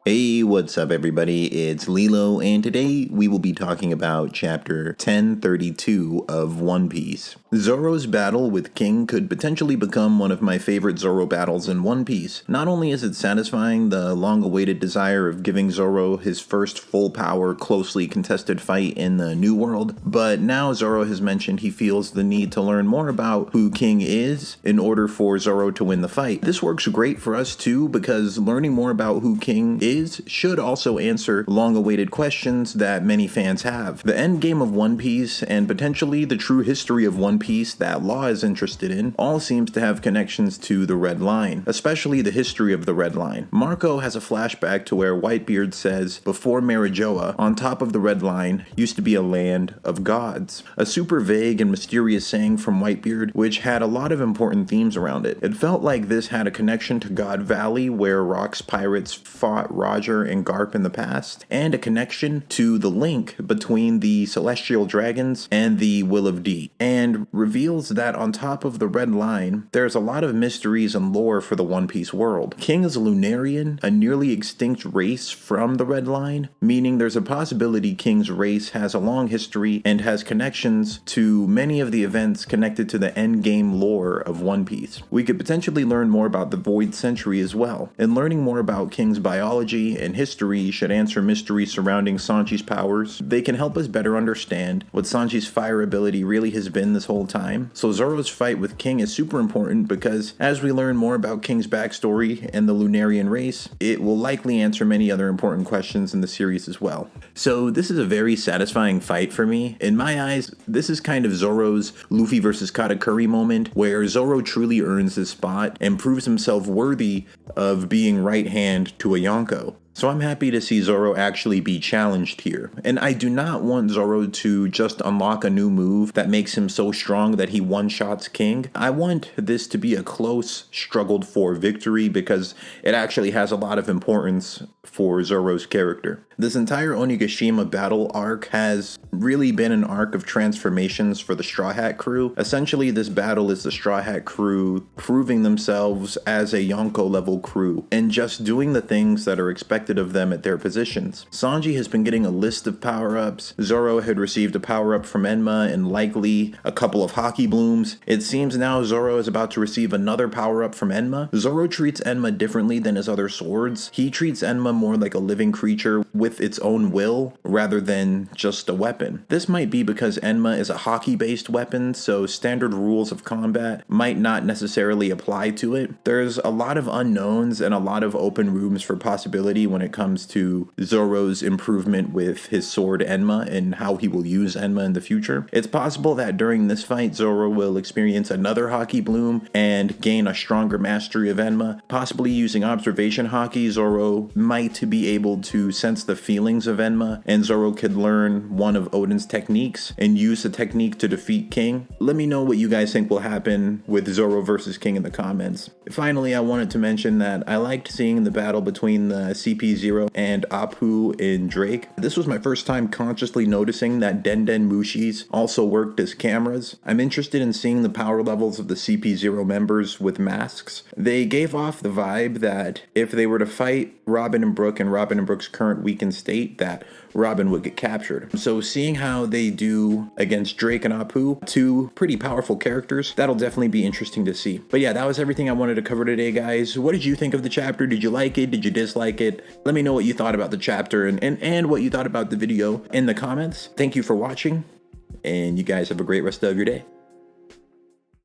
Hey, what's up everybody? It's LeeLo, and today we will be talking about chapter 1032 of One Piece. Zoro's battle with King could potentially become one of my favorite Zoro battles in One Piece. Not only is it satisfying the long-awaited desire of giving Zoro his first full power, closely contested fight in the New World, but now Zoro has mentioned he feels the need to learn more about who King is in order for Zoro to win the fight. This works great for us too, because learning more about who King is should also answer long-awaited questions that many fans have. The end game of One Piece, and potentially the true history of One Piece that Law is interested in, all seems to have connections to the Red Line, especially the history of the Red Line. Marco has a flashback to where Whitebeard says, before Marijoa, on top of the Red Line used to be a land of gods. A super vague and mysterious saying from Whitebeard, which had a lot of important themes around it. It felt like this had a connection to God Valley, where Rock's pirates fought Roger and Garp in the past, and a connection to the link between the Celestial Dragons and the Will of D, and reveals that on top of the Red Line, there's a lot of mysteries and lore for the One Piece world. King is a Lunarian, a nearly extinct race from the Red Line, meaning there's a possibility King's race has a long history and has connections to many of the events connected to the endgame lore of One Piece. We could potentially learn more about the Void Century as well, and learning more about King's biology and history should answer mysteries surrounding Sanji's powers. They can help us better understand what Sanji's fire ability really has been this whole time. So Zoro's fight with King is super important because as we learn more about King's backstory and the Lunarian race, it will likely answer many other important questions in the series as well. So this is a very satisfying fight for me. In my eyes, this is kind of Zoro's Luffy versus Katakuri moment, where Zoro truly earns his spot and proves himself worthy of being right hand to a Yonko. So I'm happy to see Zoro actually be challenged here. And I do not want Zoro to just unlock a new move that makes him so strong that he one-shots King. I want this to be a close, struggled for victory because it actually has a lot of importance for Zoro's character. This entire Onigashima battle arc has really been an arc of transformations for the Straw Hat crew. Essentially, this battle is the Straw Hat crew proving themselves as a Yonko level crew and just doing the things that are expected of them at their positions. Sanji has been getting a list of power-ups. Zoro had received a power-up from Enma and likely a couple of Haki Blooms. It seems now Zoro is about to receive another power-up from Enma. Zoro treats Enma differently than his other swords. He treats Enma more like a living creature with its own will rather than just a weapon. This might be because Enma is a Haki-based weapon, so standard rules of combat might not necessarily apply to it. There's a lot of unknowns and a lot of open rooms for possibility when it comes to Zoro's improvement with his sword Enma and how he will use Enma in the future. It's possible that during this fight, Zoro will experience another Haki Bloom and gain a stronger mastery of Enma. Possibly using observation Haki, Zoro might be able to sense the feelings of Enma, and Zoro could learn one of Oden's techniques and use the technique to defeat King. Let me know what you guys think will happen with Zoro versus King in the comments. Finally, I wanted to mention that I liked seeing the battle between the CP0 and Apu and Drake. This was my first time consciously noticing that Den Mushis also worked as cameras. I'm interested in seeing the power levels of the CP0 members with masks. They gave off the vibe that if they were to fight Robin and Brook in Robin and Brook's current weakened state, that Robin would get captured. So seeing how they do against Drake and Apu, two pretty powerful characters, that'll definitely be interesting to see. But yeah, that was everything I wanted to cover today, guys. What did you think of the chapter? Did you like it? Did you dislike it? Let me know what you thought about the chapter and what you thought about the video in the comments. Thank you for watching, and you guys have a great rest of your day.